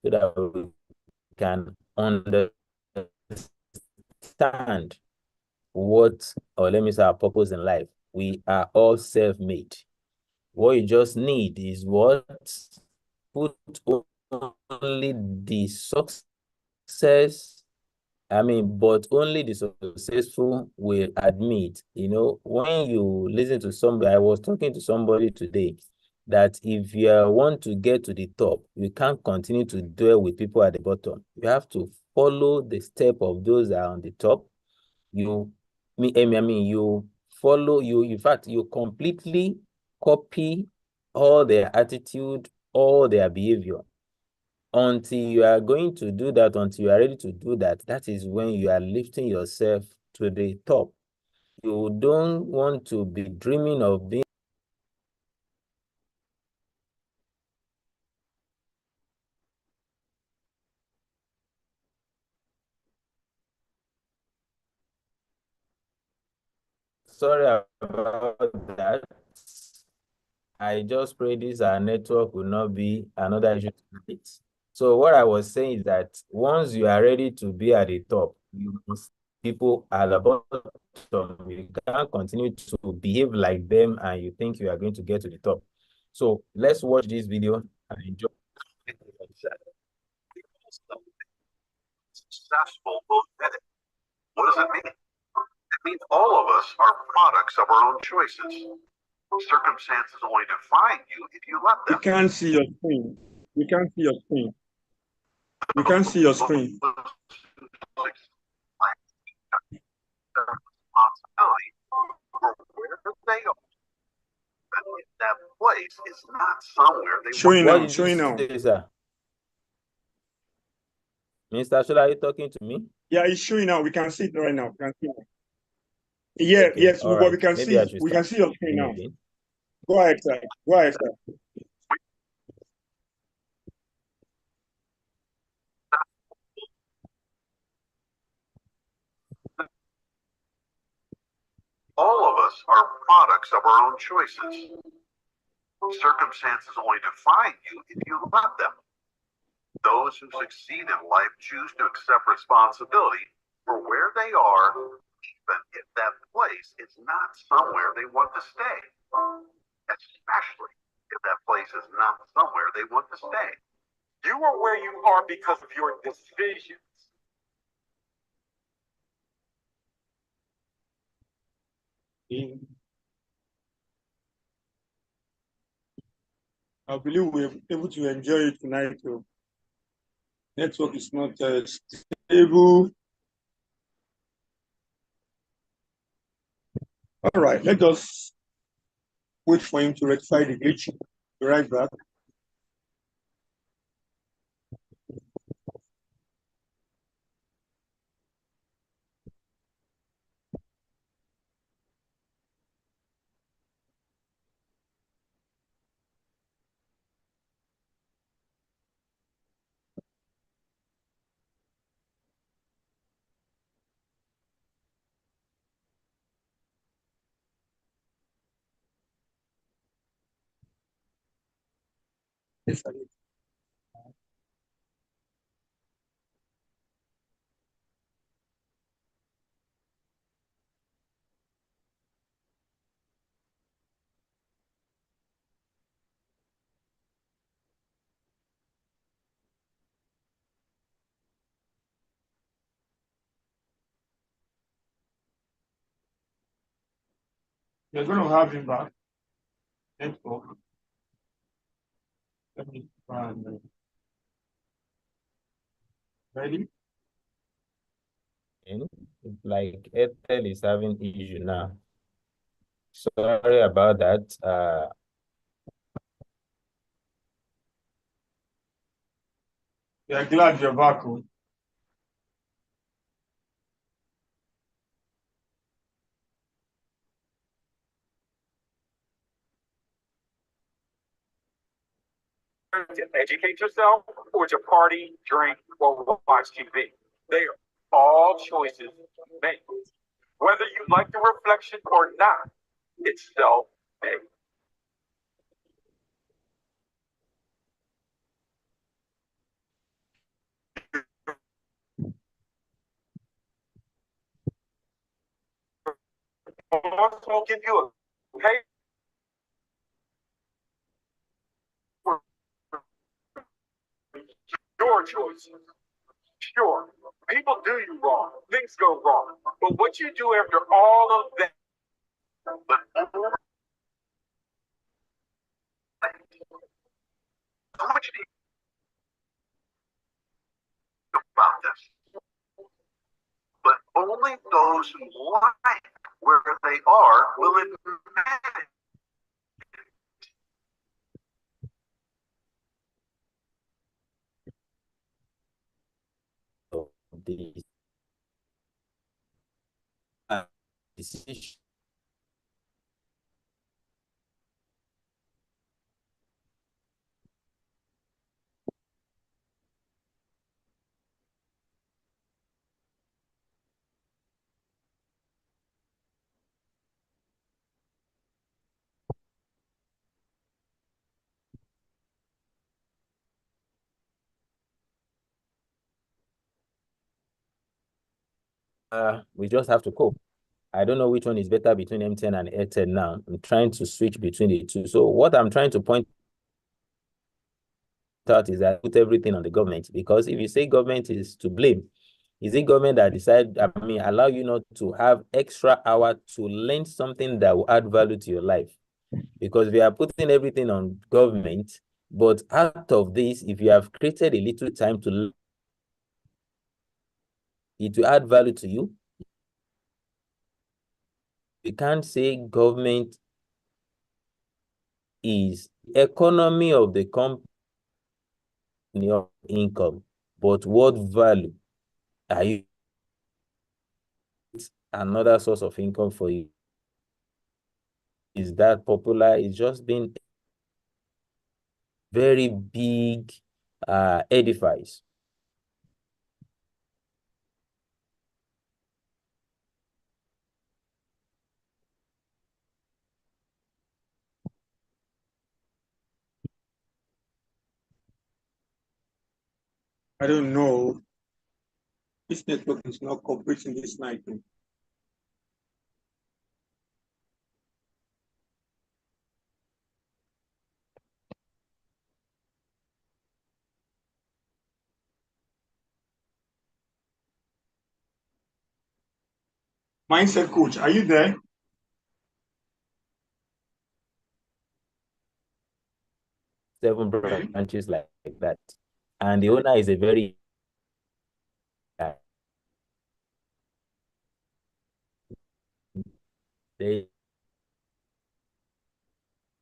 so that we can understand what, or let me say, our purpose in life. We are all self-made. What you just need is what? Put only the success, but only the successful will admit. When you listen to somebody, I was talking to somebody today, that if you want to get to the top, you can't continue to dwell with people at the bottom. You have to follow the step of those that are on the top. You follow, in fact, you completely copy all their attitude, all their behavior. Until you are going to do that, until you are ready to do that, that is when you are lifting yourself to the top. You don't want to be dreaming of being. Sorry about that. I just pray this our network will not be another issue tonight. So what I was saying is that once you are ready to be at the top, you must people at the bottom. You can't continue to behave like them and you think you are going to get to the top. So let's watch this video and enjoy. Successful both. What does it mean? It means all of us are products of our own choices. Circumstances only define you if you let them. You can't see your screen. You can't see your screen. You can't see your screen. Responsibility for where they are. That place is not somewhere they showing want. now, showing now. Say, sir? Mr. Shola, are you talking to me? Yeah, it's showing now. We can see it right now. We can see it. Yeah, Okay, yes, all but right. we can Maybe I see. should We start can see your screen now. again. Go ahead, sir. Go ahead, sir. All of us are products of our own choices. Circumstances only define you if you let them. Those who succeed in life choose to accept responsibility for where they are, even if that place is not somewhere they want to stay. Especially if that place is not somewhere they want to stay. You are where you are because of your decisions. I believe we're able to enjoy it tonight. So network is not stable. All right, let us wait for him to rectify the glitch. Be right back. Yes, I did. You're going to have him back. Network. Let me find ready. Like Airtel is having issue now. Sorry about that. We are glad you're back home. To educate yourself or to party, drink, or watch TV. They are all choices made. Whether you like the reflection or not, it's self-made. boss won't give you a pay for your choices. Sure, people do you wrong, things go wrong, but what you do after all of that, but how much do you know about this? But only those who like where they are will admit it. Of the decision. We just have to cope. I don't know which one is better between MTN and Airtel now. I'm trying to switch between the two. So what I'm trying to point out is that put everything on the government, because if you say government is to blame, is it government that decide, allow you not to have extra hour to learn something that will add value to your life? Because we are putting everything on government, but out of this, if you have created a little time to learn, it will add value to you. We can't say government is economy of the company of income, but what value are you? It's another source of income for you. Is that popular? It's just been very big edifice. I don't know. This network is not cooperating this night. Mindset coach, are you there? Seven branches like that. And the owner is a very they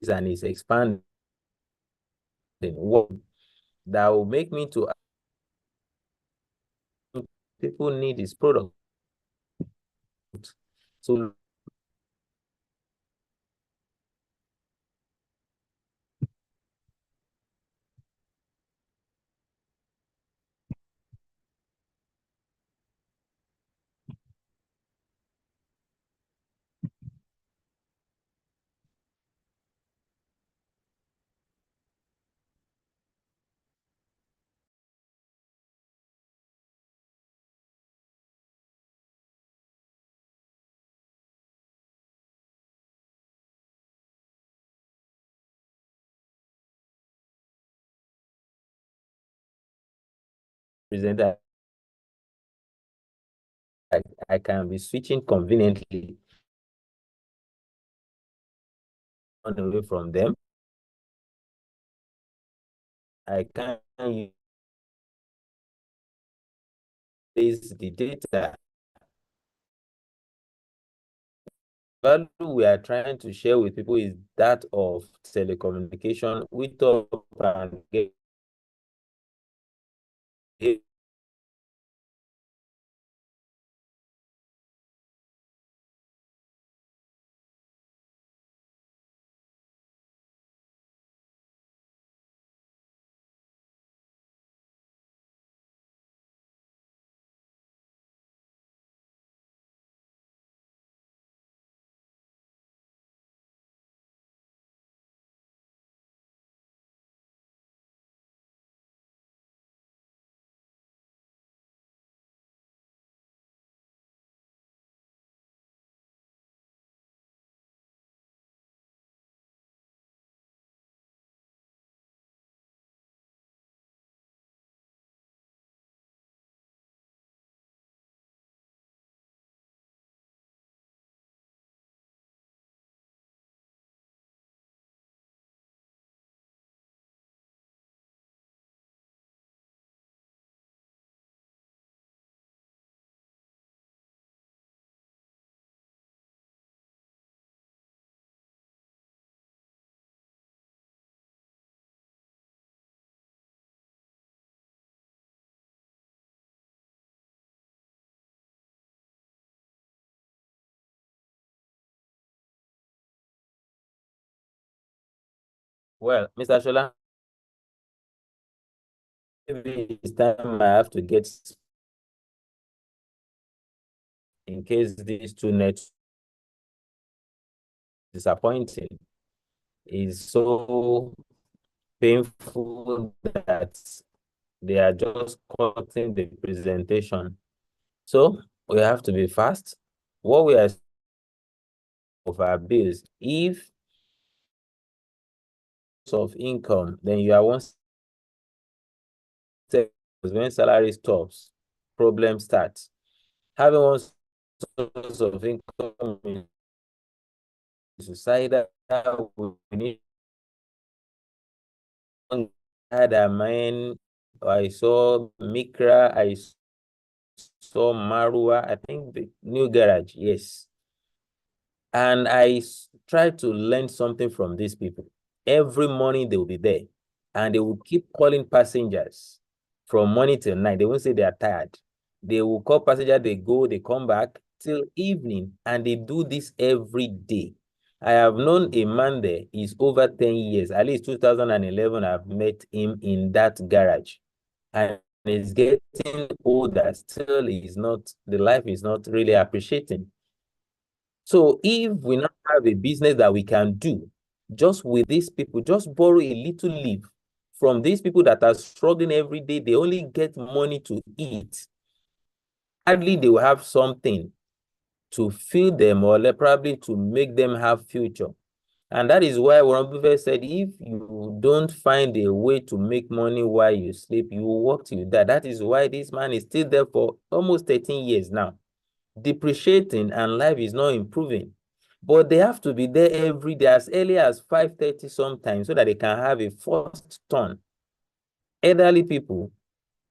and is expanding. What that will make me to people need his product. So presenter, I can be switching conveniently away from them. I can use the data. Value we are trying to share with people is that of telecommunication. We talk and get Well, Mr. Shola, maybe it's time I have to get in case these two nets disappointing. Is so painful that they are just cutting the presentation. So we have to be fast. What we are of our bills, if of income, then you are one step. When salary stops, problem starts. Having one source of income in society, we need had a man. I saw Mikra, I saw Marua, I think the new garage, yes. And I try to learn something from these people. Every morning they will be there and they will keep calling passengers from morning till night. They won't say they are tired. They will call passenger, they go, they come back till evening, and they do this every day. I have known a man there, he's over 10 years, at least 2011, I've met him in that garage. And he's getting older, still he's not, the life is not really appreciating. So if we now have a business that we can do just with these people, just borrow a little leave from these people that are struggling every day, they only get money to eat. Hardly they will have something to feed them or probably to make them have future. And that is why Warren Buffett said, if you don't find a way to make money while you sleep, you will work till you die. That is why this man is still there for almost 13 years now, depreciating, and life is not improving. But they have to be there every day as early as 5:30 sometimes so that they can have a first turn. Elderly people,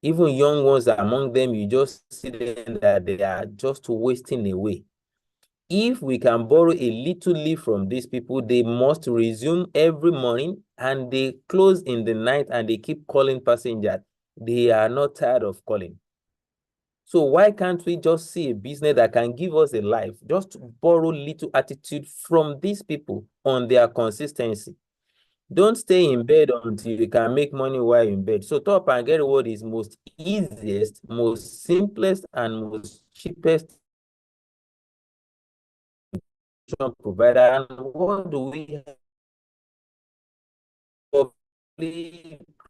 even young ones among them, you just see them that they are just wasting away. If we can borrow a little leave from these people, they must resume every morning and they close in the night and they keep calling passengers. They are not tired of calling. So why can't we just see a business that can give us a life? Just borrow little attitude from these people on their consistency. Don't stay in bed until you can make money while in bed. So Top and Get Reward is most easiest, most simplest, and most cheapest provider. And what do we have for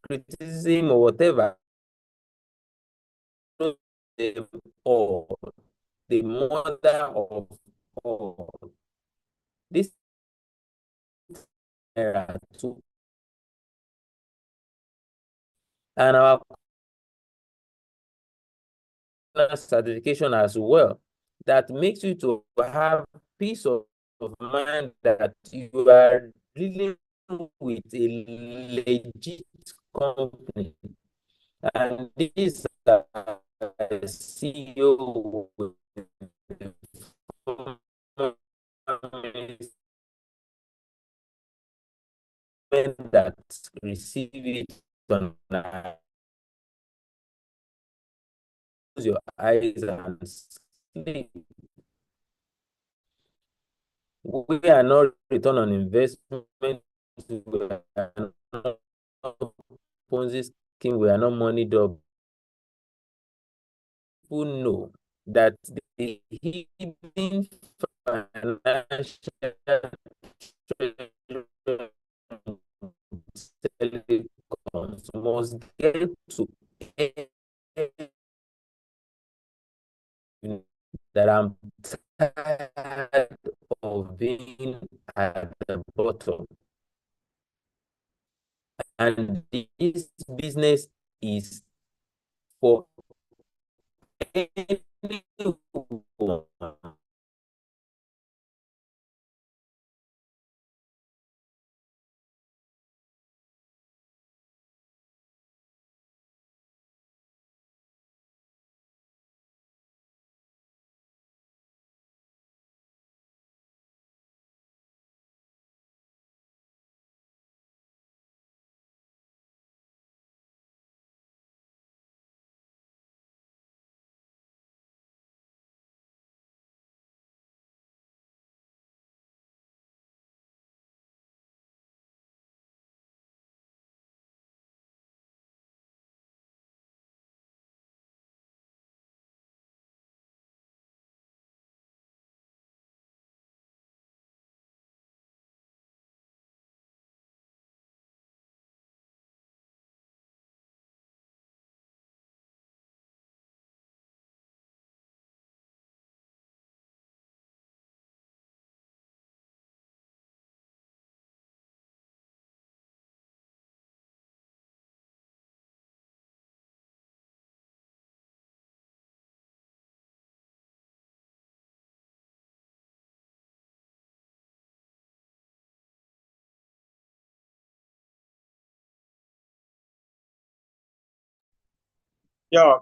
criticism or whatever? Or the mother of all. This era too. And our certification as well, that makes you to have peace of mind that you are dealing with a legit company. And this CEO that receive it on your eyes and sleep. We are not return on investment. We are not Ponzi scheme. We are not money dog. People know that the hidden financial telecoms must get to that I'm tired of being at the bottom. And this business is for anyone. Yeah,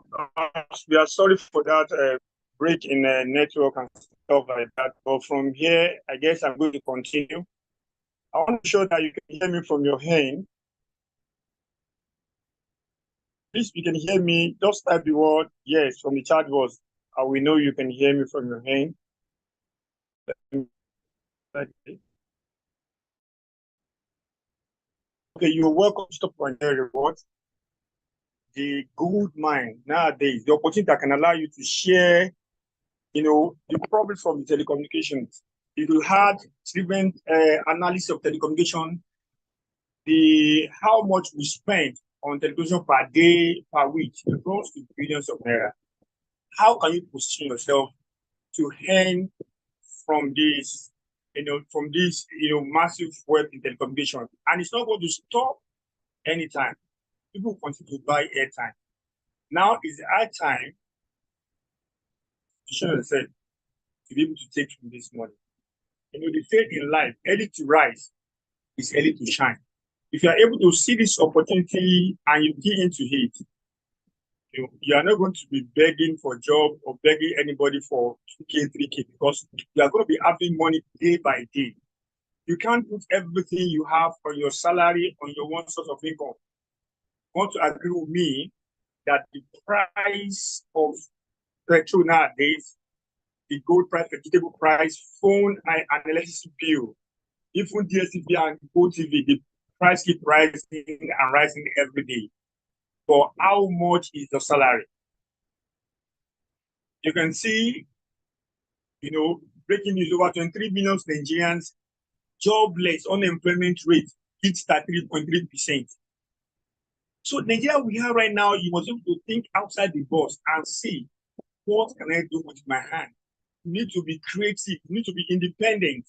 we are sorry for that break in network and stuff like that. But from here, I guess I'm going to continue. I want to show that you can hear me from your hand. Please, you can hear me. Just type the word yes from the chat box. I will know you can hear me from your hand. Okay, you're welcome to Stop on Your Report. The gold mine nowadays, the opportunity that can allow you to share, the problems from the telecommunications. If you had different analysis of telecommunication, how much we spend on television per day, per week, it goes to billions of naira. How can you position yourself to earn from this, massive wealth in telecommunication? And it's not going to stop anytime. People continue to buy airtime. Now is the high time to show yourself to be able to take from this money. They say in life, early to rise is early to shine. If you are able to see this opportunity and you get into it, you are not going to be begging for a job or begging anybody for 2K, 3K, because you are going to be having money day by day. You can't put everything you have on your salary, on your one source of income. You want to agree with me that the price of petrol nowadays, the gold price, vegetable price, phone and electricity bill, even DSTV and GoTV, the price keep rising and rising every day. For how much is your salary? You can see, breaking news, over 23 million Nigerians jobless, unemployment rate hits 33.3%. So Nigeria we have right now, you must be able to think outside the box and see, what can I do with my hand? You need to be creative, you need to be independent.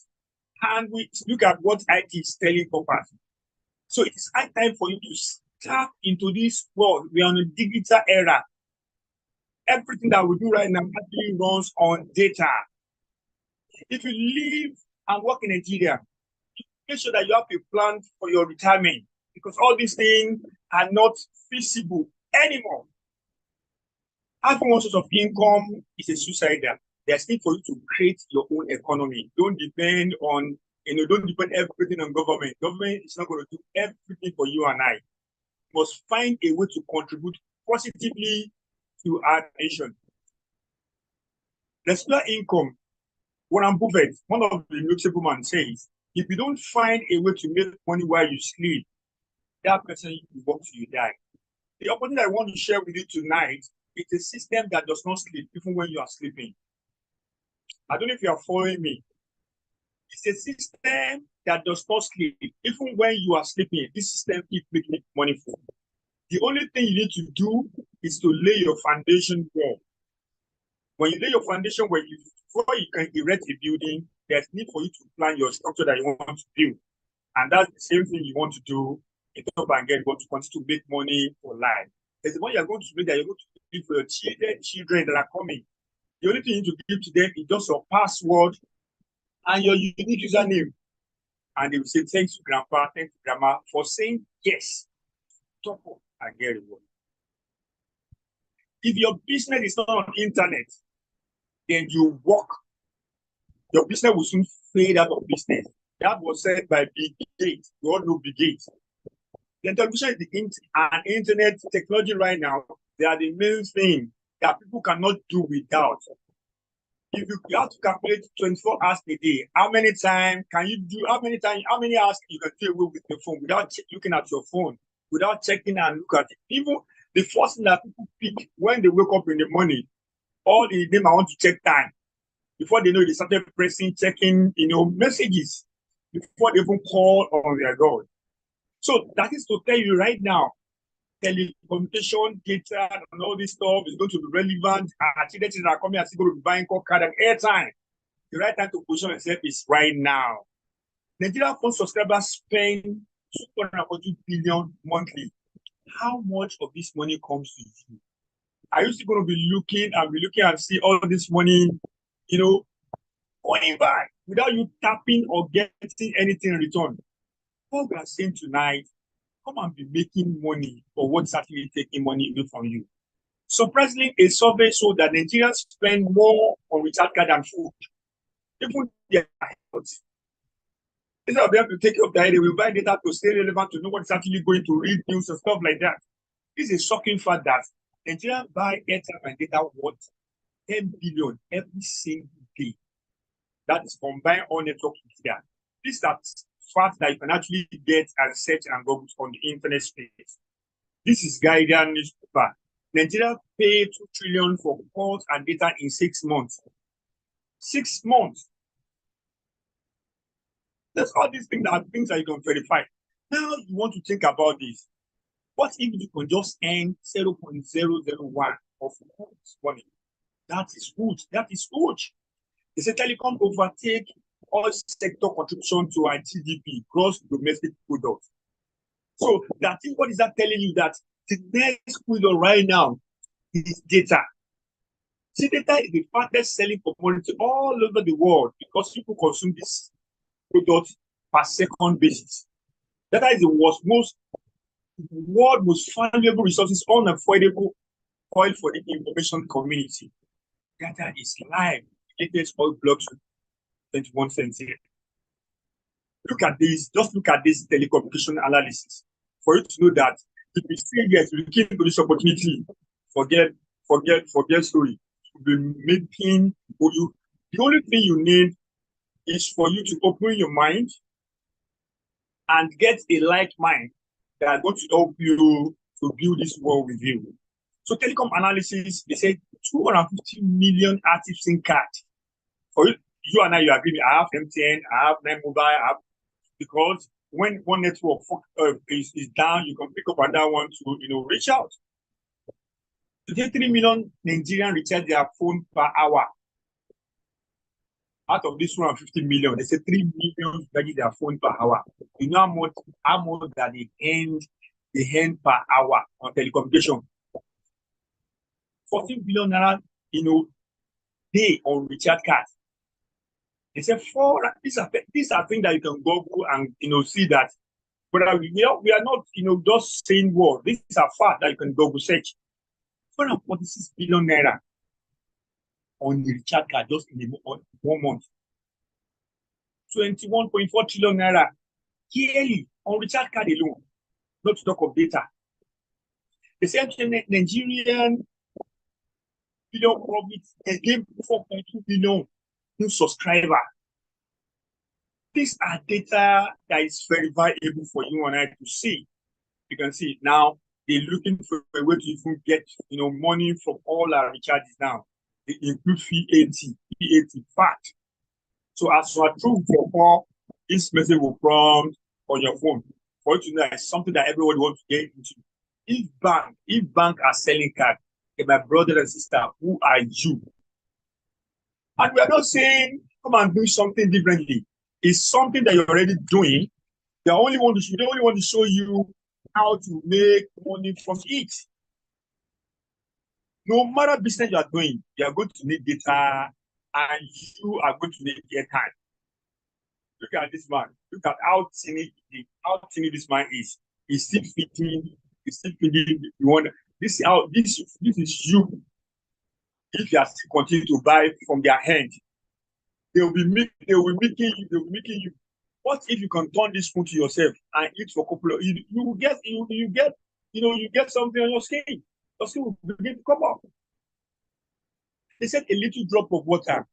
And we look at what IT is telling purpose. So it's high time for you to tap into this world. We are in a digital era. Everything that we do right now actually runs on data. If you live and work in Nigeria, make sure that you have a plan for your retirement, because all these things are not feasible anymore. Having one source of income is a suicide. There's need for you to create your own economy. Don't depend on, don't depend everything on government. Government is not going to do everything for you and I. You must find a way to contribute positively to our nation. Residual income. Warren Buffett, one of the notable men, says, if you don't find a way to make money while you sleep, that person will work till you die. The opportunity I want to share with you tonight is a system that does not sleep, even when you are sleeping. I don't know if you are following me. It's a system that does not sleep, even when you are sleeping. This system keeps making money for you. The only thing you need to do is to lay your foundation well. When you lay your foundation well, before you can erect a building, there's need for you to plan your structure that you want to build. And that's the same thing you want to do in Top and Get. You want to continue to make money for life. There's the money you're going to make that you're going to give for your children that are coming. The only thing you need to give to them is just your password and your unique username. And they will say, thanks to grandpa, thanks to grandma for saying yes. Top up and get reward. If your business is not on internet, then you work. Your business will soon fade out of business. That was said by Bill Gates. We all know Bill Gates. The television and internet technology right now, they are the main thing that people cannot do without. If you have to calculate 24 hours a day, how many hours you can do away with your phone without looking at your phone, without checking and look at it. Even the first thing that people pick when they wake up in the morning, all in them, I want to check time. Before they know, they started checking, messages before they even call on their God. So that is to tell you right now, telecommunication, data, and all this stuff is going to be relevant. Children that are coming and still going to be buying card and airtime. The right time to position yourself is right now. Nigeria phone subscribers spend 240 billion monthly. How much of this money comes to you? Are you still going to be looking and see all this money, going by without you tapping or getting anything in return? What we are saying tonight, come and be making money for what's actually taking money away from you. Surprisingly, a survey showed that Nigerians spend more on recharge card than food. Even their health. Instead of them to take up that, they will buy data to stay relevant, to know what's actually going to read news and stuff like that. This is a shocking fact that Nigerians buy airtime and data worth 10 billion every single day. That is combined all network together. This is that fact that you can actually get and search and go on the internet space. This is Guardian newspaper. Nigeria paid 2 trillion for calls and data in 6 months. 6 months. That's all these things that you can verify. Now you want to think about this. What if you can just earn 0.001 of money? That is good. That is huge. They say telecom overtake all sector contribution to our GDP, gross domestic product. So that is, what is that telling you? That the next product right now is data. See, data is the fastest selling commodity all over the world because people consume this product per second basis. Data is the world's most valuable resources, unavoidable oil for the information community. Data is live. Latest oil blocks 21 cents here. Look at this. Just look at this telecommunication analysis for you to know that if you still get looking into this opportunity, forget story. You'll be making for you. The only thing you need is for you to open your mind and get a like mind that are going to help you to build this world with you. So telecom analysis, they say 250 million active SIM cards. For you and I, you agree. I have MTN, I have Nine Mobile, because when one network is down, you can pick up another one to reach out. Today, 3 million Nigerians recharge their phone per hour. Out of this 150 million, they say 3 million recharge their phone per hour. You know how much that they earn per hour on telecommunication. 14 billion naira, day on recharge cards. They say these are things that you can go and see that. But we are not just saying words. These are facts that you can Google search. 446 billion naira on the recharge card just in 1 month. 21.4 trillion naira yearly on recharge card alone. Not to talk of data. The same Nigerian billion profits again 4.2 billion new subscriber. These are data that is very valuable for you and I to see. You can see now they're looking for a way to even get money from all our recharges now. They include VAT fact. So as you are through your call, this message will prompt on your phone for you to know it's something that everybody wants to get into. If bank are selling cards, my brother and sister, who are you? And we are not saying come and do something differently. It's something that you're already doing. They only want to show you how to make money from it. No matter business you are doing, you are going to need data and you are going to need airtime. Look at this man. Look at how tiny this man is. He's still feeding. You want this is you. If you are still continue to buy from their hand, they will be making you. What if you can turn this food to yourself and eat for a couple of you get something on your skin. Your skin will begin to come up. They said a little drop of water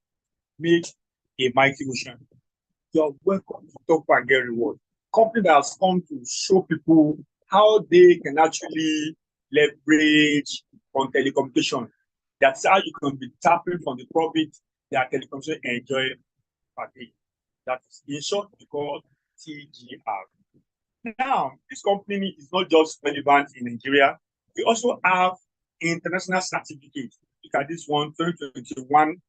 makes a mighty ocean. You're welcome to Talk and Get Reward. Company that has come to show people how they can actually leverage on telecommunication. That's how you can be tapping from the profit that telecommunication enjoy per day. That is in short called TGR. Now, this company is not just relevant in Nigeria. We also have international certificates. Look at this one, 2021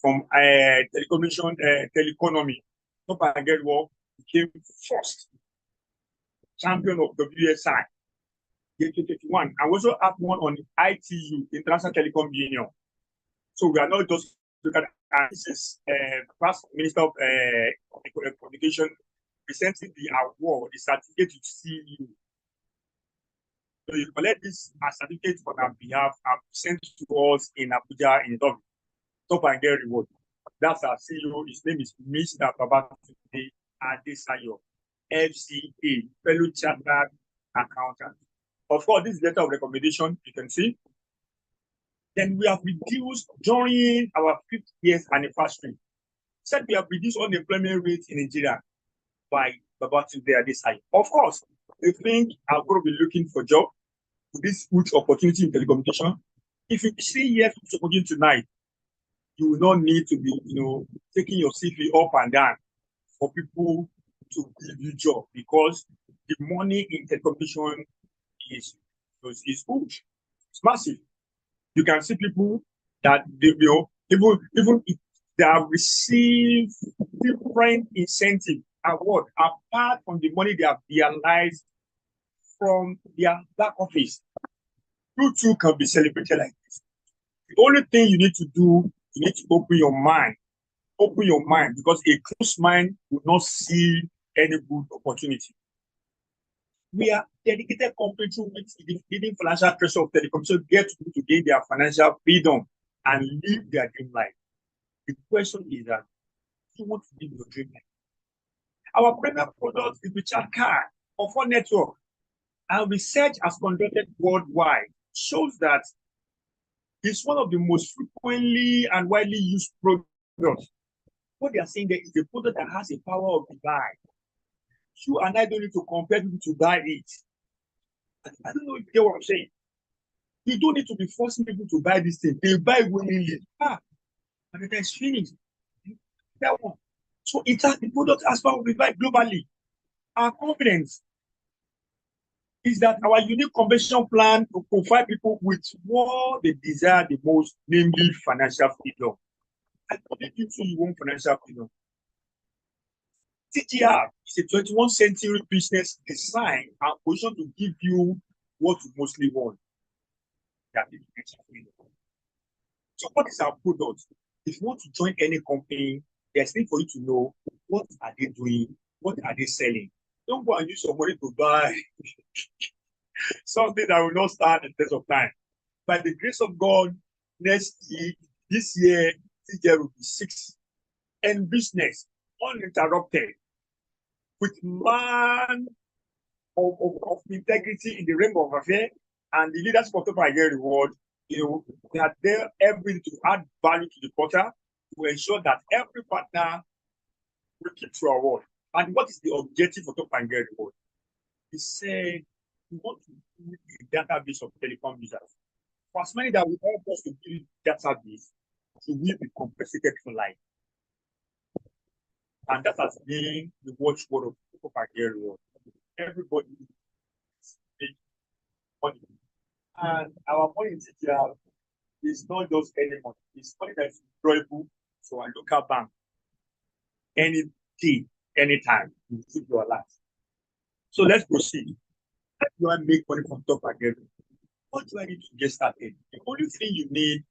from telecommunication, teleconomy. Top and Get Work became first champion of WSI. 2021. And we also have one on ITU, International Telecom Union. So we are not just looking at this is past Minister of Communication presenting the award, the certificate to CEU. So you collect this certificate on our behalf and sent to us in Abuja in Dublin. Top and get reward. That's our CEO. His name is Mr. Babatunde Adesayo, FCA, Fellow Chartered Accountant. Of course, this letter of recommendation, you can see. Then we have reduced during our 5th year anniversary. Said we have reduced unemployment rate in Nigeria by Babatunde Adesayo. Of course, they think I'm going to be looking for job with this huge opportunity in telecommunication. If you see here huge opportunity tonight, you will not need to be, taking your CV up and down for people to give you job, because the money in telecommunication is huge. It's massive. You can see people that they will even if they have received different incentive award apart from the money they have realized from their back office. You too can be celebrated like this. The only thing you need to do, you need to open your mind. Open your mind, because a closed mind will not see any good opportunity. We are dedicated company to the leading financial pressure of telecommunication get to gain their financial freedom and live their dream life. The question is that you want to live your dream life. Our premier product is Richard Card of our network. And research as conducted worldwide shows that it's one of the most frequently and widely used products. What they are saying there is a product that has a power of the buy. You and I don't need to compare people to buy it. I don't know if you get what I'm saying. You don't need to be forcing people to buy this thing. They buy willingly. And it is finished. That one. So it has the product as far as we buy globally. Our confidence is that our unique convention plan to provide people with what they desire the most, namely financial freedom. I believe you too, you want financial freedom. TGR is a 21st century business designed and positioned to give you what you mostly want. That is financial freedom. So what is our product? If you want to join any company, there's need for you to know what are they doing, what are they selling. Don't go and use your money to buy something that will not stand the test of time. By the grace of God, this year, TGR will be 6 and business uninterrupted, with man of integrity in the realm of affair and the leadership of Top Nigeria Reward. They are there every to add value to the quarter to ensure that every partner will keep to our word. And what is the objective of Top Nigeria Reward? He said we want to build a database of telecom users. For as many that will help us to build database, we will be compensated for life. And that has been the watchword of Top Nigeria Reward. Everybody makes money. And our money in TGR is not just any money. It's money that is withdrawable to our local bank. Any day, anytime, you keep your life. So let's proceed. How do I make money from Top Nigeria? What do I need to get started? The only thing you need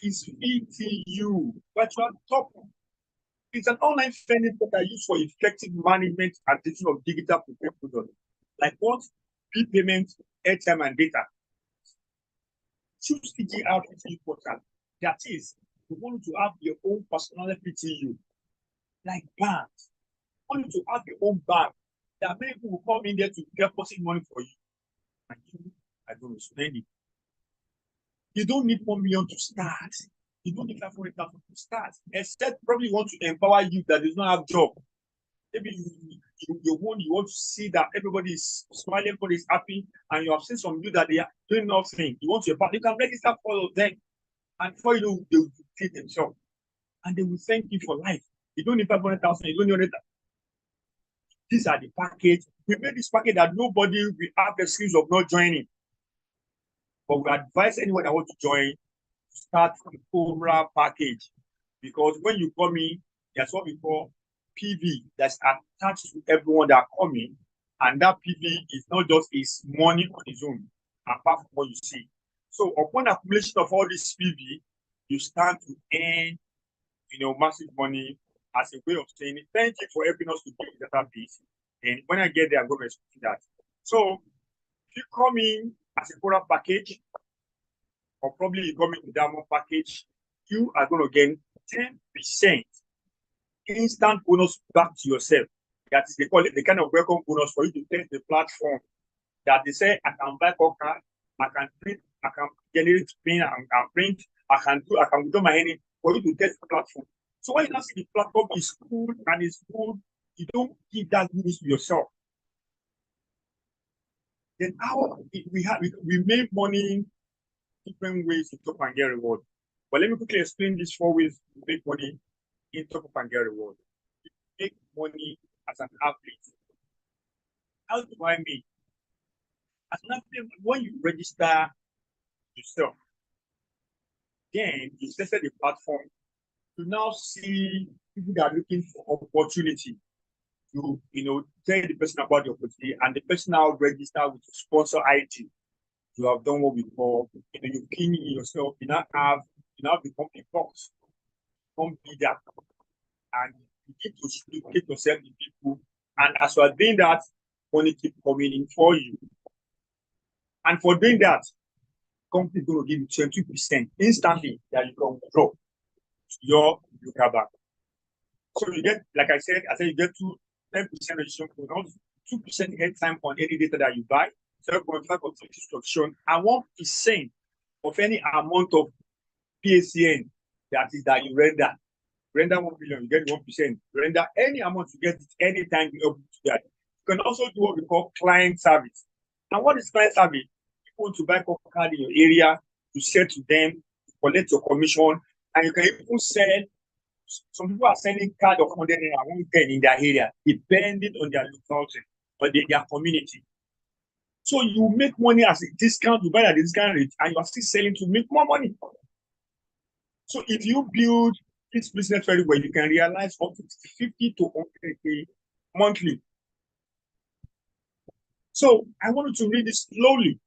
is VTU, Virtual Top. It's an online funding that I use for effective management and teaching of digital prepared products. Like what? Prepayment, airtime, and data. Choose TGR PTU portal. That is, you want to have your own personal PTU, like banks. You want to have your own bank that many people will come in there to deposit money for you. And you are going to spend it. You don't need 1 million to start. You don't need 500,000 to start. Except probably want to empower you that does not have job. Maybe you want to see that everybody is smiling, everybody is happy, and you have seen some of you that they are doing nothing. You want to empower. You can register for them, and before you know, they will take themselves, and they will thank you for life. You don't need 500,000. You don't need 100,000. These are the package. We made this package that nobody will have the excuse of not joining. But we advise anyone that wants to join to start the Cobra package, because when you come in, there's what we call PV that's attached to everyone that are coming, and that PV is not just his money on his own, apart from what you see. So upon accumulation of all this PV, you start to earn, massive money as a way of saying thank you for helping us to build the database. And when I get there, I'm going to explain that. So if you come in as a product package, or probably you come in with diamond package, you are going to gain 10% instant bonus back to yourself. That is, they call it the kind of welcome bonus for you to test the platform. That they say, I can buy coca, I can print, I can generate print, I can print, I can do my any for you to test the platform. So when you now see the platform is cool and it's good, you don't give that news to yourself. Then how we make money different ways to top and get reward. But let me quickly explain these 4 ways to make money in top and get reward. You make money as an athlete. How do I make? As an athlete, when you register yourself, then you tested the platform to now see people that are looking for opportunity. You tell the person about the opportunity, and the person now register with sponsor ID. You have done what we call, you key in yourself, you now become a box, become leader, and you need to educate yourself in people. And as you are doing that, money keep coming in for you. And for doing that, company is going to give you 20% instantly that you can withdraw your local bank. So you get, like I said, you get 10% registration bonus, 2% head time on any data that you buy, 7.5% of instruction, and 1% of any amount of PACN that you render. Render 1 million, you get 1%. Render any amount, you get it anytime you open to that. You can also do what we call client service. And what is client service? You want to buy a card in your area, you sell to them, you collect your commission, and you can even sell. Some people are selling card of 100 and 110 in their area, depending on their locality or their community. So you make money as a discount, you buy at a discount rate, and you are still selling to make more money. So if you build this business very well, you can realize up to 50 to 100K monthly. So I wanted to read this slowly.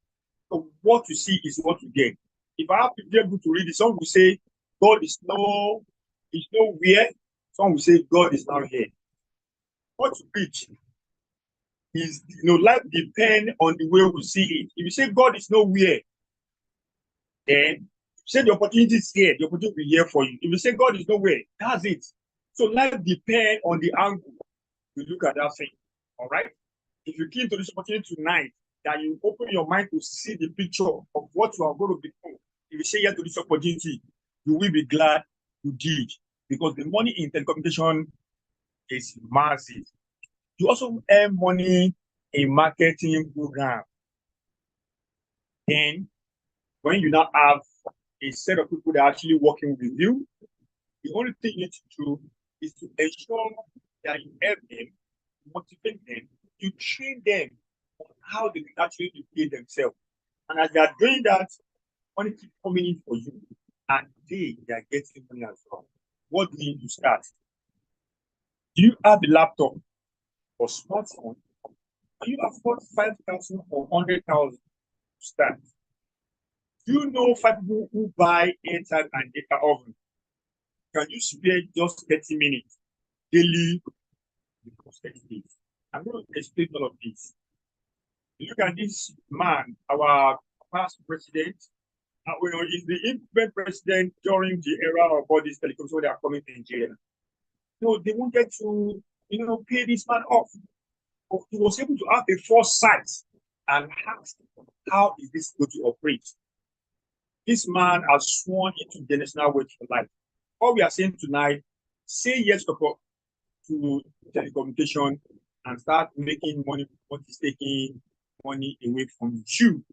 So what you see is what you get. If I have to be able to read it, some will say God is nowhere. Some will say God is not here. What you preach is, life depends on the way we see it. If you say God is nowhere, then say the opportunity is here, the opportunity will be here for you. If you say God is nowhere, that's it. So life depends on the angle you look at that thing. All right? If you came to this opportunity tonight, that you open your mind to see the picture of what you are going to become. If you say yes to this opportunity, you will be glad you did, because the money in telecommunication is massive. You also earn money in marketing program. Then, when you now have a set of people that are actually working with you, the only thing you need to do is to ensure that you help them, motivate them, you train them on how they can actually educate themselves. And as they are doing that, money keeps coming in for you, and they are getting money as well. What do you need to start? Do you have a laptop or smartphone? Can you afford 5,000 or 100,000 to start? Do you know 5 people who buy airtime and data oven? Can you spare just 30 minutes daily for 30 days? I'm going to explain all of this. Look at this man, our past president. He's the incumbent president during the era of all these telecoms when they are coming to Nigeria. So they wanted to, pay this man off. But he was able to have a foresight and ask, how is this going to operate? This man has sworn into generational wealth for life. What we are saying tonight, say yes to telecommunication and start making money, what is taking money away from you.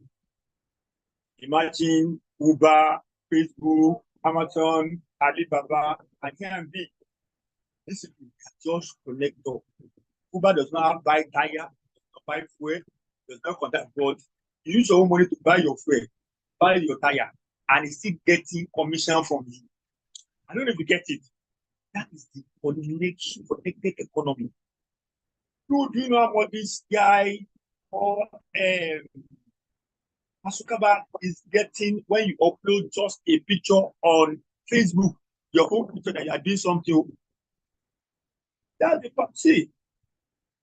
Imagine Uber, Facebook, Amazon, Alibaba, and Airbnb. This is just connector. Uber does not buy tire, does not buy fuel, does not contact, but you use your own money to buy your fuel, buy your tire, and it's still getting commission from you. I don't know if you get it. That is the connected economy. Do you know what this guy or Asukaba is getting when you upload just a picture on Facebook, your own picture that you are doing something? That's the fact. See,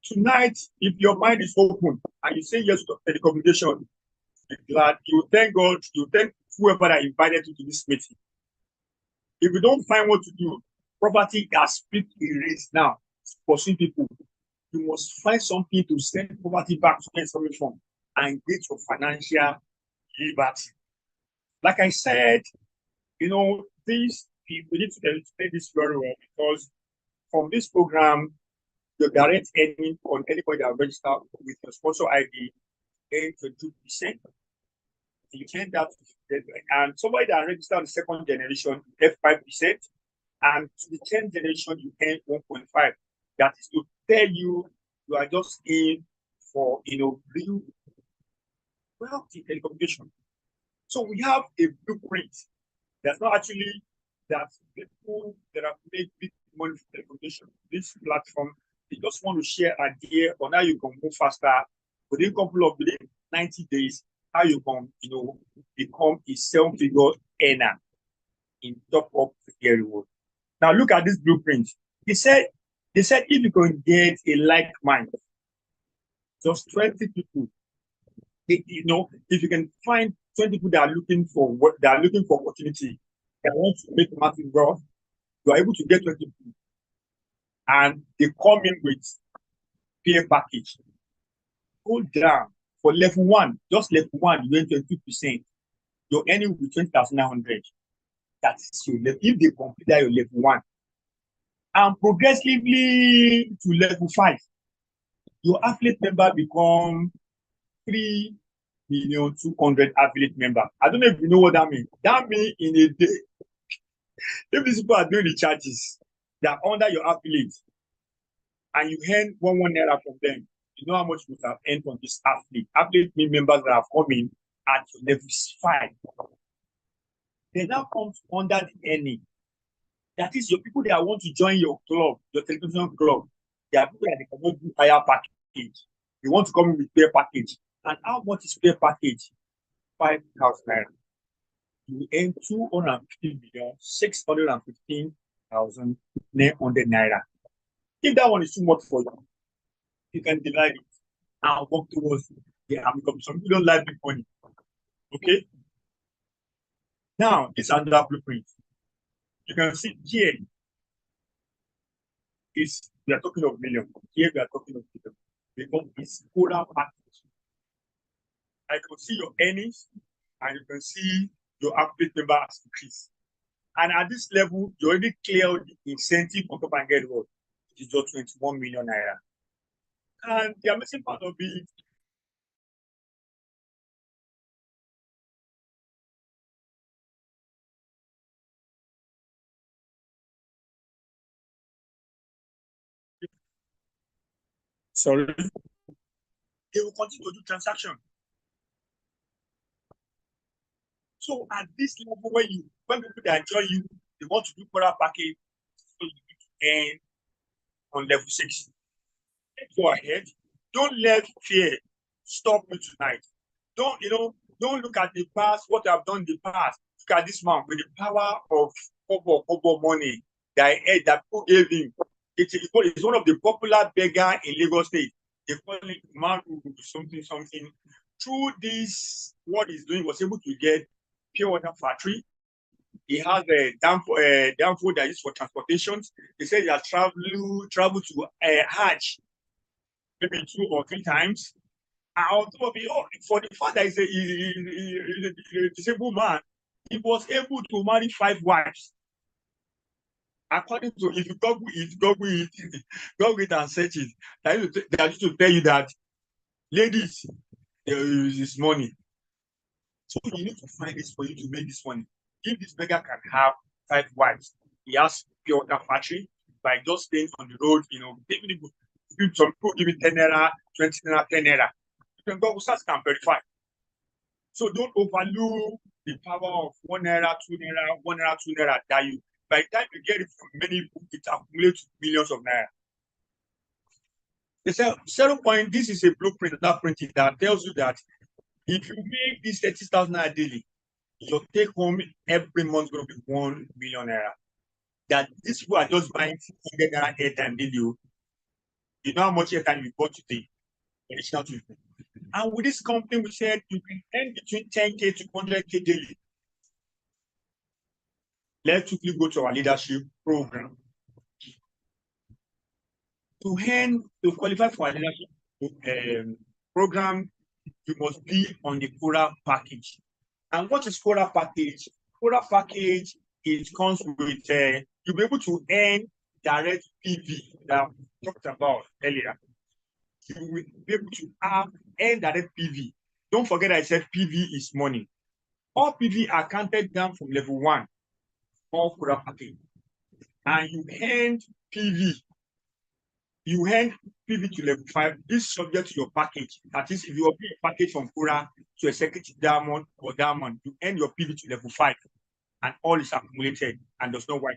tonight, if your mind is open and you say yes to telecommunication, be glad. You thank God. You thank whoever that invited you to this meeting. If you don't find what to do, poverty has peaked in rates now. Pursuing people, you must find something to send poverty back to where it's coming from and get your financial liberty. Like I said, you know, this we need to explain this very well because from this program, the direct earning on anybody that register with your sponsor ID earn 22%. You change that, and somebody that registered on the second generation, you get 5%, and to the 10th generation, you earn 1.5. That is to tell you you are just in for real wealth in telecommunication. So we have a blueprint that's not actually that people that have made big money from telecommunication. This platform, they just want to share idea on how you can move faster within a couple of 90 days, how you can, become a seven-figure earner in top of the reward. Now look at this blueprint. They said if you can get a like mind, just 20 people, if you can find 20 people that are looking for work, that are looking for opportunity, that want to make massive growth, you are able to get 20 people. And they come in with pay package. Go down for level one, just level one, you earn 22%. Your earning will be 20,900. That is your level. If they complete that, your level one. And progressively to level 5, your affiliate member become 3,200,000 affiliate member. I don't know if you know what that means. That means in a day, if these people are doing the charges, they are under your affiliate, and you earn 1 naira from them, you know how much you have earned from this affiliate. Affiliate members that have come in at level 5. They now come under the earning. That is your people that want to join your club, your television club. They are people that they cannot do higher package. They want to come in with pay package. And how much is pay package? 5,000 naira. You earn 250,615,900 naira. If that one is too much for you, you can divide it and work towards the income. Some people don't like big money. Okay? Now, it's another blueprint. You can see here is we are talking of million. Here we are talking of million. Because it's polar package. I can see your earnings and you can see your affiliate member has increased. And at this level, you already cleared the incentive on top and get what? It is just 21 million naira. And the amazing part of it, sorry, they will continue to do transaction. So at this level, when people that join you, they want to do product package, so you need to earn on level 6. Go ahead. Don't let fear stop you tonight. Don't look at the past, what I've done in the past. Look at this man with the power of kobo money that people gave him. It's one of the popular beggars in Lagos State. They call it man something. Through this, what he's doing was able to get pure water factory. He has a downfall that is for transportation. He said he has traveled to Hajj maybe 2 or 3 times. And on top of it, for the fact that he's a disabled man, he was able to marry 5 wives. According to, if you Google it and search it, they used to tell you that ladies, there is money. So you need to find this for you to make this money. If this beggar can have 5 wives, he has pure water factory by just staying on the road, some people give it 10 naira, 20 naira, 10 naira. You can go search and verify. So don't overlook the power of 1 naira, 2 naira, 1 naira, 2 naira that you, by the time you get it from many people, it accumulates millions of naira. They say 0 point, this is a blueprint that printed that tells you that if you make this 30,000 naira daily, your take home every month going to be 1 million naira. That these people are just buying 100 naira airtime daily. You know how much airtime you bought today? Additional to And with this company, we said you can earn between 10K to 100K daily. Let's quickly go to our leadership program. To qualify for our leadership program, you must be on the Quora package. And what is Quora package? Quora package, it comes with, you'll be able to earn direct PV that I talked about earlier. You will be able to earn direct PV. Don't forget I said PV is money. All PV are counted down from level 1 of Quora package. And you earned PV. You earn PV to level 5. This is subject to your package. That is, if you upgrade a package from Quora to Executive Diamond or Diamond, you earn your PV to level 5. And all is accumulated and does not work.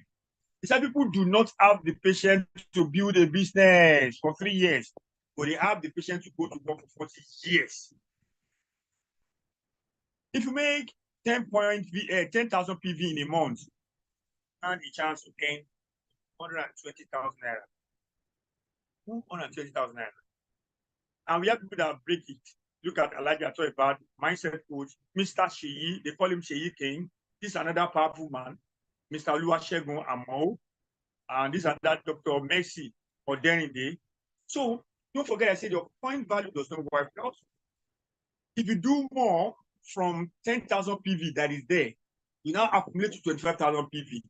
Some people do not have the patience to build a business for 3 years, but they have the patience to go to work for 40 years. If you make 10,000 PV in a month, and a chance to earn 120,000 naira. 120,000 naira. And we have people that break it. Look at Elijah, talk about mindset coach, Mr. Sheyi, they call him Sheyi King. This is another powerful man, Mr. Oluwasegun Amo, and this and that Dr. Mercy or Day. So don't forget, I said your point value does not work out. If you do more from 10,000 PV that is there, you now accumulate to 25,000 PV.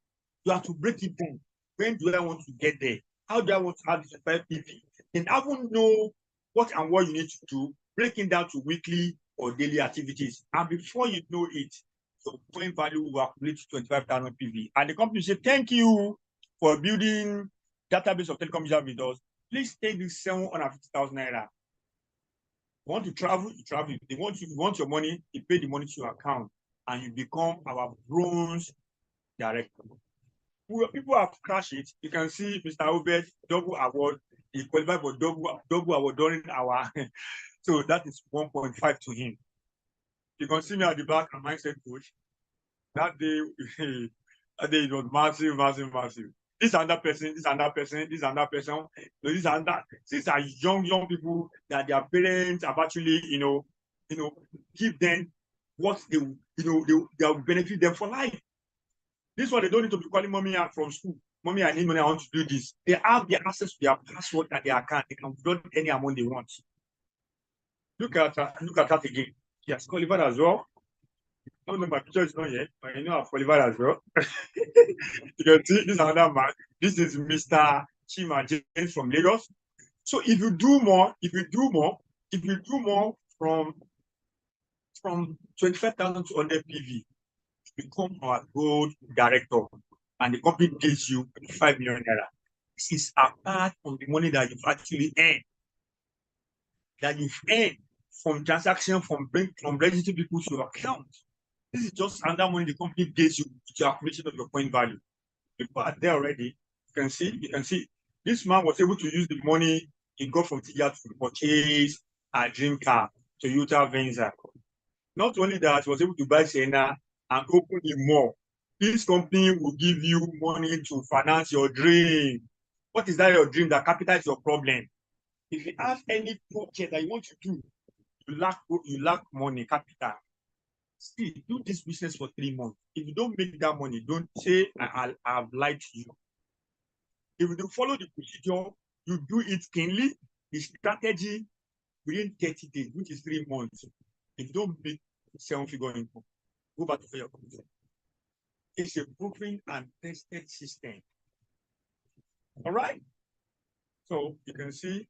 You have to break it down. When do I want to get there? How do I want to have this 25 PV? And I won't know what and what you need to do, breaking down to weekly or daily activities. And before you know it, your point value will accumulate to 25,000 PV. And the company say, thank you for building database of telecom users with us. Please take this 750,000 naira. You want to travel, you travel. They want you want your money, you pay the money to your account, and you become our bronze director. People have crashed it. You can see Mr. Obed, double award. He qualified for double award during our. So that is 1.5 to him. You can see me at the back, and mindset coach. That day, that day it was massive, massive, massive. This another person, this another person, this another person, this and that. These are young people that their parents have actually, give them what they will benefit them for life. This one, they don't need to be calling mommy from school. Mommy, I need money, I want to do this. They have the access to their password and their account. They can withdraw any amount they want. Look at that again. Yes, qualified as well. I don't know, my picture is not yet, but you know I've qualified as well. You can see this is another man. This is Mr. Chima James from Lagos. So if you do more from 25,000 to 100 PV, become our gold director, and the company gives you 5 million naira. This is apart from the money that you've actually earned, from transaction from registering people to your account. This is just another money the company gives you with your accumulation of your point value. People are there already. You can see this man was able to use the money he got from TIA to purchase a dream car, Toyota Venza. Not only that, he was able to buy Sienna and open a mall. This company will give you money to finance your dream. What is that your dream? That capital is your problem. If you have any project that you want to do, you lack money, capital. Still, do this business for 3 months. If you don't make that money, don't say I've lied to you. If you follow the procedure, you do it keenly, the strategy within 30 days, which is 3 months. If you don't make 7-figure income, go back to your computer. It's a proven and tested system. All right. So you can see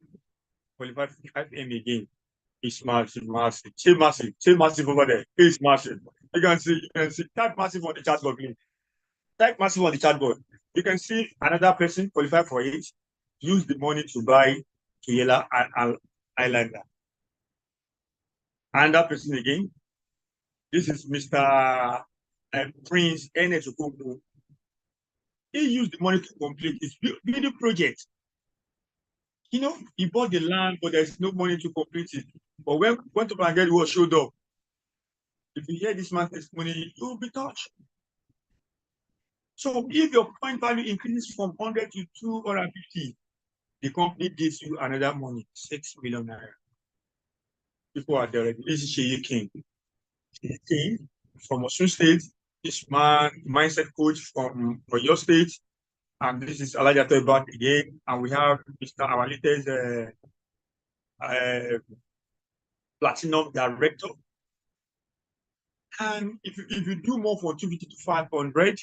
qualified 5M again. It's massive. Say massive over there. It's massive. You can see. Type massive on the chat board, please. Type massive on the chat board. You can see another person qualified for it. Use the money to buy Kiela and Islander. Another person again. This is Mr. Prince Ernest Okonkwo. He used the money to complete his building project. He bought the land, but there's no money to complete it. But when went up and get what showed up, if you hear this man's testimony, you will be touched. So if your point value increases from 100 to 250, the company gives you another money, 6 million naira. People are there. This is Sheyi King. Sheyi King from Osun State. This man, mindset coach from your state. And this is Elijah back again. And we have Mr. Our latest platinum director. And if you do more from 250 to 500,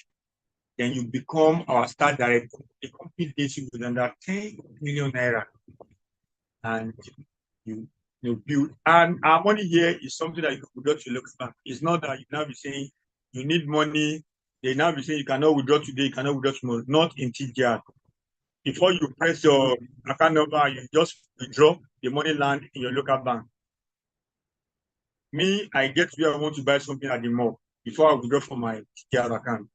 then you become our star director. The company pays you with under 10 million naira. And you build. And our money here is something that you can withdraw to local bank. It's not that you now be saying you need money. They now be saying you cannot withdraw today, you cannot withdraw tomorrow. Not in TGR. Before you press your account number, you just withdraw, the money land in your local bank. Me, I get where I want to buy something at the mall before I withdraw from my TGR account.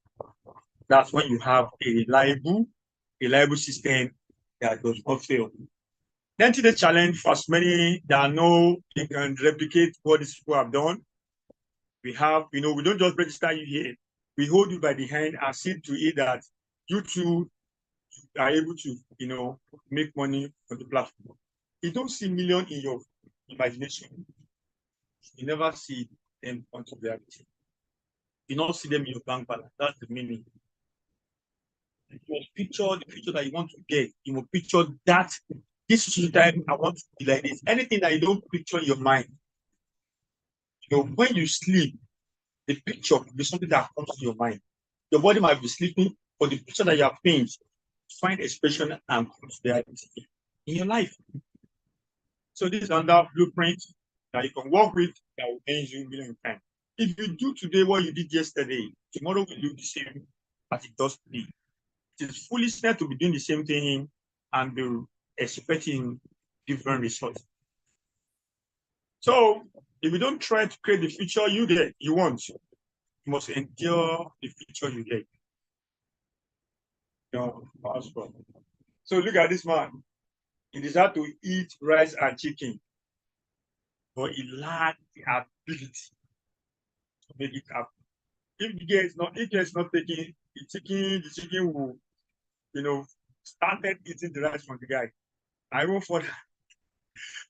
That's when you have a reliable system that does not fail. Then to the challenge for as many that know they can replicate what these people have done. We have, we don't just register you here. We hold you by the hand and see to it that you too are able to, make money on the platform. You don't see millions in your imagination. You never see them onto reality. You don't see them in your bank balance. That's the meaning. You must picture the future that you want to get. You must picture that this is the time I want to be like this. Anything that you don't picture in your mind, when you sleep, the picture will be something that comes to your mind. Your body might be sleeping, but the picture that you have painted find expression and come to reality in your life. So this is another blueprint that you can work with that will change you million times. If you do today what you did yesterday, tomorrow will do the same as it does today. It is foolishness to be doing the same thing and be expecting different results. So if you don't try to create the future you want, you must endure the future you get. So look at this man. He decided to eat rice and chicken, but he lacked the ability to make it happen. If the guy is not taking the chicken will, started eating the rice from the guy. I won't for that.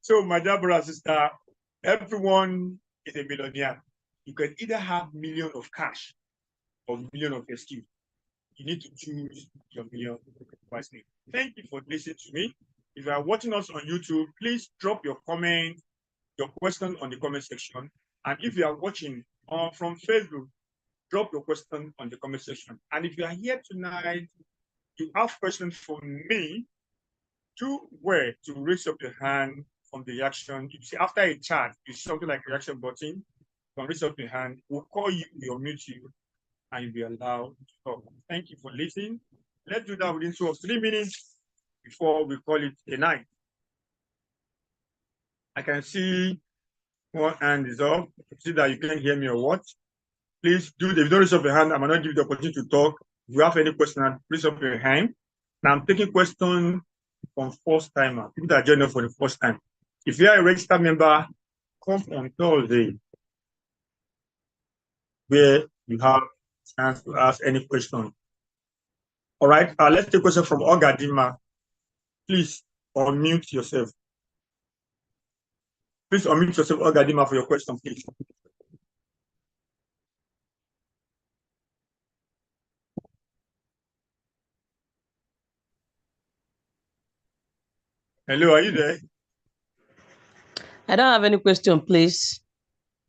So my dear brother and sister, everyone is a millionaire. You can either have millions of cash or millions of excuse. You need to choose your million wisely. Thank you for listening to me. If you are watching us on YouTube, please drop your comment, your question on the comment section. And if you are watching from Facebook, drop your question on the comment section. And if you are here tonight, you have questions for me, to raise up your hand from the reaction. You see, after a chat, you see something like reaction button, you can raise up your hand. We'll call you, we'll unmute you, and you'll be allowed to talk. Thank you for listening. Let's do that within 2 or 3 minutes before we call it a night. I can see one hand is up. See that you can't hear me or what? Please do. If you don't raise up your hand, I might not give you the opportunity to talk. If you have any question, please up your hand. Now I'm taking questions from first timer, people that are joining for the first time. If you are a registered member, come on Thursday, where you have a chance to ask any question. All right, let's take a question from Ogadima. Please unmute yourself. Please unmute yourself, Ogadima, for your question, please. Hello, are you there? I don't have any question, please.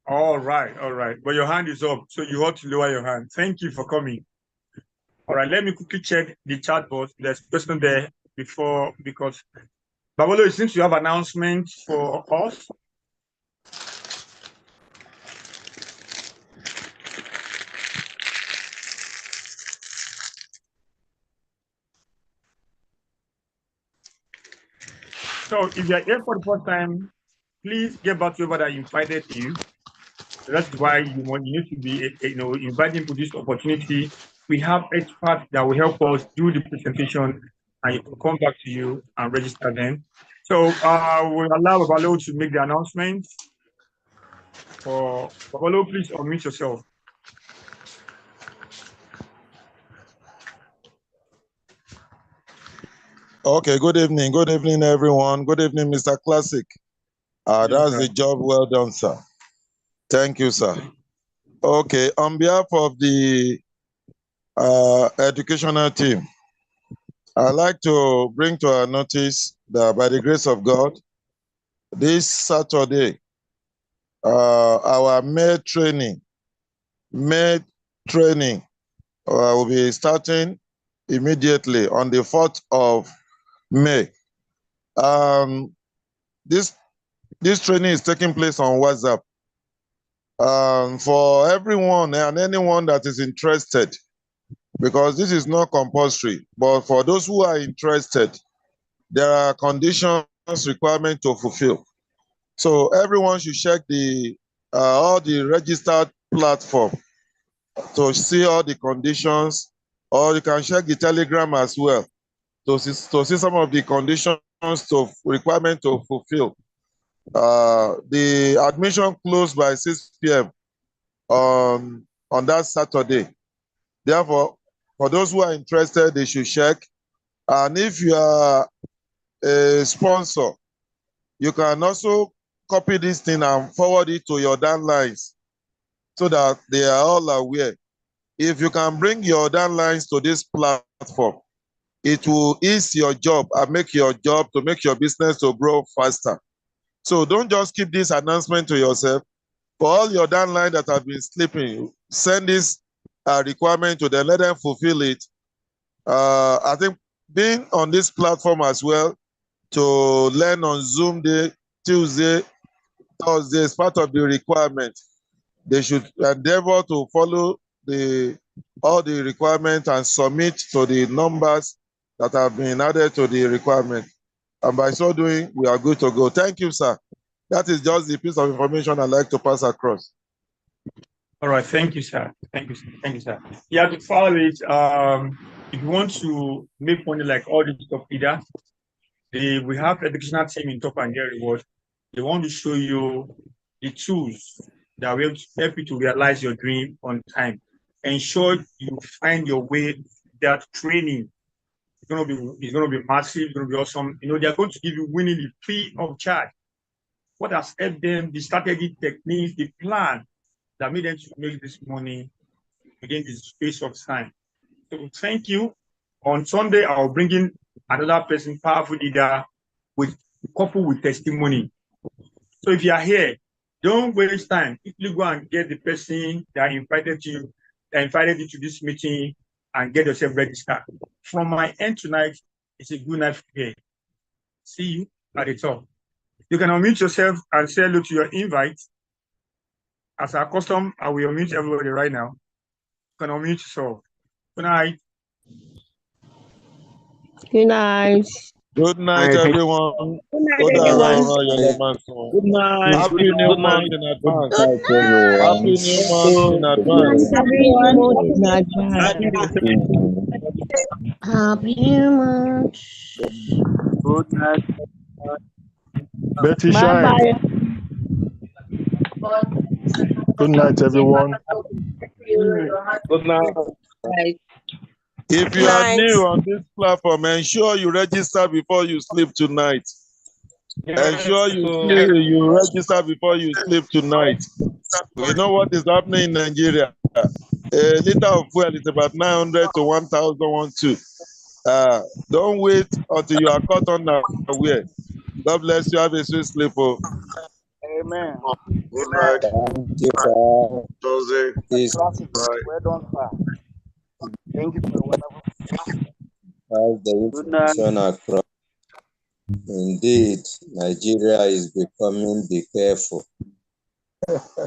All right. But your hand is up, so you ought to lower your hand. Thank you for coming. All right, let me quickly check the chat box. There's a question there before, because Babalo, it seems you have announcements for us. So if you're here for the first time, please get back to whoever that invited you. That's why you need to be, inviting to this opportunity. We have experts that will help us do the presentation, and you can come back to you and register them. So we'll allow Babalo to make the announcement. For Babalo, please unmute yourself. Okay, good evening, everyone. Good evening, Mr. Classic. That's the job well done, sir. Thank you, sir. Okay, on behalf of the educational team, I'd like to bring to our notice that by the grace of God, this Saturday, our May training will be starting immediately on the 4th of May. This training is taking place on WhatsApp. For everyone and anyone that is interested, because this is not compulsory, but for those who are interested, there are conditions, requirements to fulfill. So everyone should check all the registered platform to see all the conditions, or you can check the Telegram as well to see some of the conditions requirement to fulfill. The admission closed by 6 p.m. on that Saturday. Therefore, for those who are interested, they should check. And if you are a sponsor, you can also copy this thing and forward it to your downlines so that they are all aware. If you can bring your downlines to this platform, it will ease your job and make your business to grow faster. So don't just keep this announcement to yourself. For all your downline that have been sleeping, send this requirement to them, let them fulfill it. I think being on this platform as well to learn on Zoom day, Tuesday, Thursday is part of the requirement. They should endeavor to follow all the requirements and submit to the numbers that have been added to the requirement. And by so doing, we are good to go. Thank you, sir. That is just the piece of information I'd like to pass across. All right, thank you, sir. Thank you, sir. Yeah, to follow it, if you want to make money like all these top leaders, we have educational team in Top and Get Reward. They want to show you the tools that will help you to realize your dream on time. Ensure you find your way. That training is going to be massive. It's going to be awesome. You know, they're going to give you winning free of charge. What has helped them? The strategy, techniques, the plan that made them to make this money within this space of time. So thank you. On Sunday, I'll bring in another person, powerful leader, coupled with testimony. So if you are here, don't waste time. Quickly go and get the person that invited you to this meeting and get yourself registered. From my end tonight, it's a good night here. See you at the top. You can unmute yourself and say hello to your invite. As our custom, I will unmute everybody right now. You can unmute yourself. Good night. Good night. Good night, everyone. Good night, everyone. Good night. Happy new month in advance. Happy new month in advance. Happy new month. Good night. Betty Bye Shine. bye. Good night, everyone. Good night. If you are new on this platform, ensure you register before you sleep tonight. Ensure you register before you sleep tonight. We know what is happening in Nigeria. A liter of fuel is about 900 to 1,012. Don't wait until you are caught unaware. God bless you. Have a sweet sleep. Amen. Good night. Thank you, sir. Jose. Bye. Well done, sir. Thank you for your wonderful. As the information across. Indeed, Nigeria is becoming be careful.